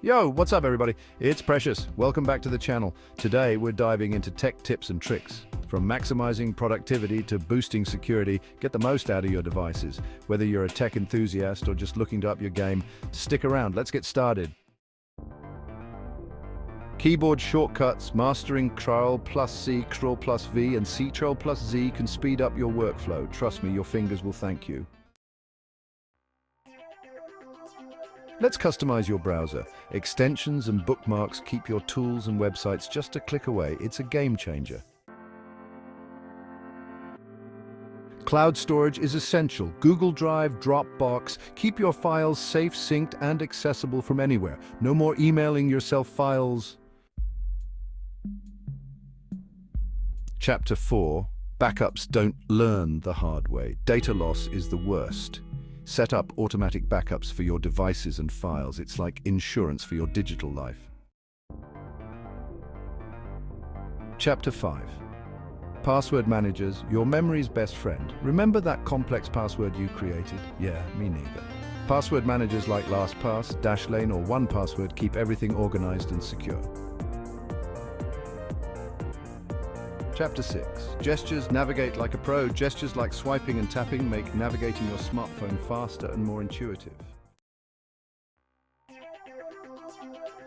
Yo, what's up everybody? It's Precious. Welcome back to the channel. Today we're diving into tech tips and tricks. From maximizing productivity to boosting security, get the most out of your devices. Whether you're a tech enthusiast or just looking to up your game, stick around. Let's get started. Keyboard shortcuts, mastering Ctrl+C, Ctrl+V, and Ctrl+Z can speed up your workflow. Trust me, your fingers will thank you. Let's customize your browser. Extensions and bookmarks keep your tools and websites just a click away. It's a game changer. Cloud storage is essential. Google Drive, Dropbox, keep your files safe, synced, and accessible from anywhere. No more emailing yourself files. Chapter 4. Backups don't learn the hard way. Data loss is the worst. Set up automatic backups for your devices and files. It's like insurance for your digital life. Chapter 5. Password managers, your memory's best friend. Remember that complex password you created? Yeah, me neither. Password managers like LastPass, Dashlane, or 1Password keep everything organized and secure. Chapter 6. Gestures, navigate like a pro. Gestures like swiping and tapping make navigating your smartphone faster and more intuitive.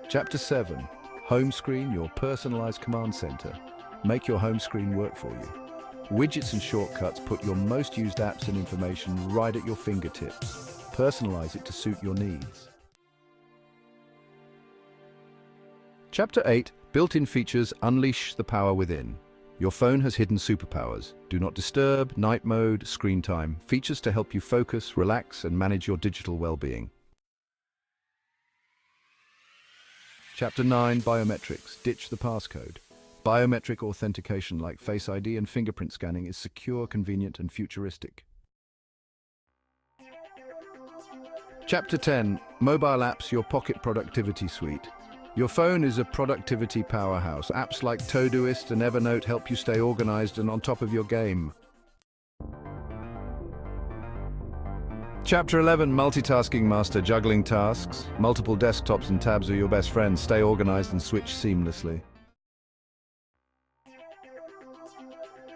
Chapter 7. Home screen, your personalized command center. Make your home screen work for you. Widgets and shortcuts put your most used apps and information right at your fingertips. Personalize it to suit your needs. Chapter 8. Built-in features unleash the power within. Your phone has hidden superpowers. Do not disturb, night mode, screen time, features to help you focus, relax, and manage your digital well-being. Chapter 9. Biometrics. Ditch the passcode. Biometric authentication like Face ID and fingerprint scanning is secure, convenient, and futuristic. Chapter 10. Mobile apps, your pocket productivity suite. Your phone is a productivity powerhouse. Apps like Todoist and Evernote help you stay organized and on top of your game. Chapter 11. Multitasking master, juggling tasks. Multiple desktops and tabs are your best friends. Stay organized and switch seamlessly.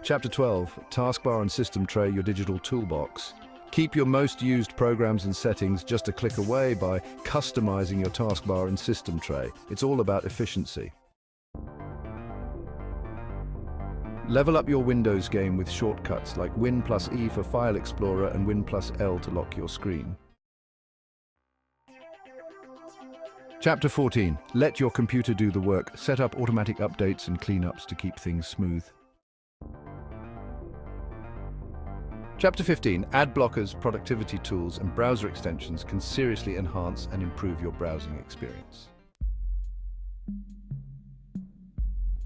Chapter 12. Taskbar and system tray, your digital toolbox. Keep your most used programs and settings just a click away by customizing your taskbar and system tray. It's all about efficiency. Level up your Windows game with shortcuts like Win+E for File Explorer and Win+L to lock your screen. Chapter 14. Let your computer do the work. Set up automatic updates and cleanups to keep things smooth. Chapter 15. Ad blockers, productivity tools, and browser extensions can seriously enhance and improve your browsing experience.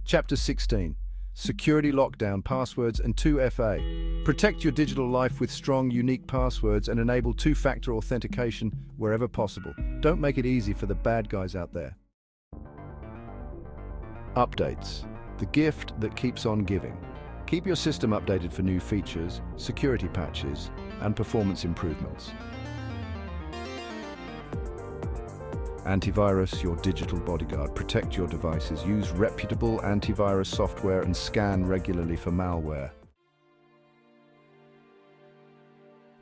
Chapter 16. Security lockdown, passwords, and 2FA. Protect your digital life with strong, unique passwords and enable two-factor authentication wherever possible. Don't make it easy for the bad guys out there. Updates. The gift that keeps on giving. Keep your system updated for new features, security patches, and performance improvements. Antivirus, your digital bodyguard. Protect your devices. Use reputable antivirus software and scan regularly for malware.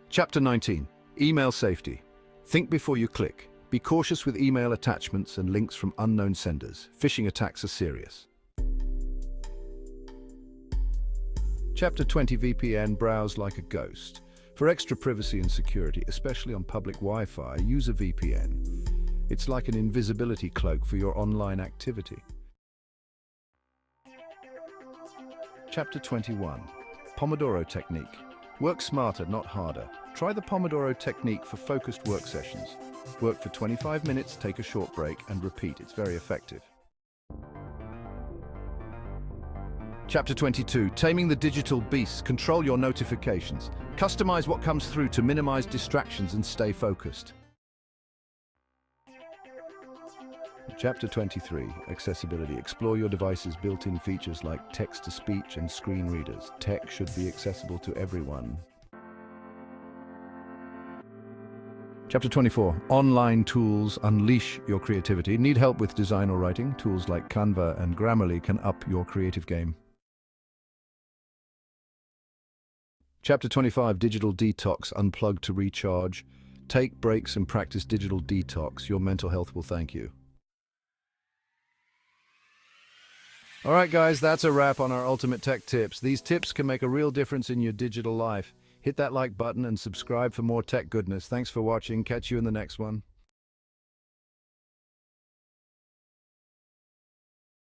Chapter 19. Email safety. Think before you click. Be cautious with email attachments and links from unknown senders. Phishing attacks are serious. Chapter 20. VPN, browse like a ghost. For extra privacy and security, especially on public Wi-Fi, use a VPN. It's like an invisibility cloak for your online activity. Chapter 21. Pomodoro technique. Work smarter, not harder. Try the Pomodoro technique for focused work sessions. Work for 25 minutes, take a short break, and repeat. It's very effective. Chapter 22. Taming the digital beast. Control your notifications. Customize what comes through to minimize distractions and stay focused. Chapter 23. Accessibility. Explore your device's built-in features like text-to-speech and screen readers. Tech should be accessible to everyone. Chapter 24, Online Tools Unleash Your Creativity. Need help with design or writing? Tools like Canva and Grammarly can up your creative game. Chapter 25, Digital Detox, Unplug to Recharge. Take breaks and practice digital detox. Your mental health will thank you. All right, guys, that's a wrap on our Ultimate Tech Tips. These tips can make a real difference in your digital life. Hit that like button and subscribe for more tech goodness. Thanks for watching. Catch you in the next one.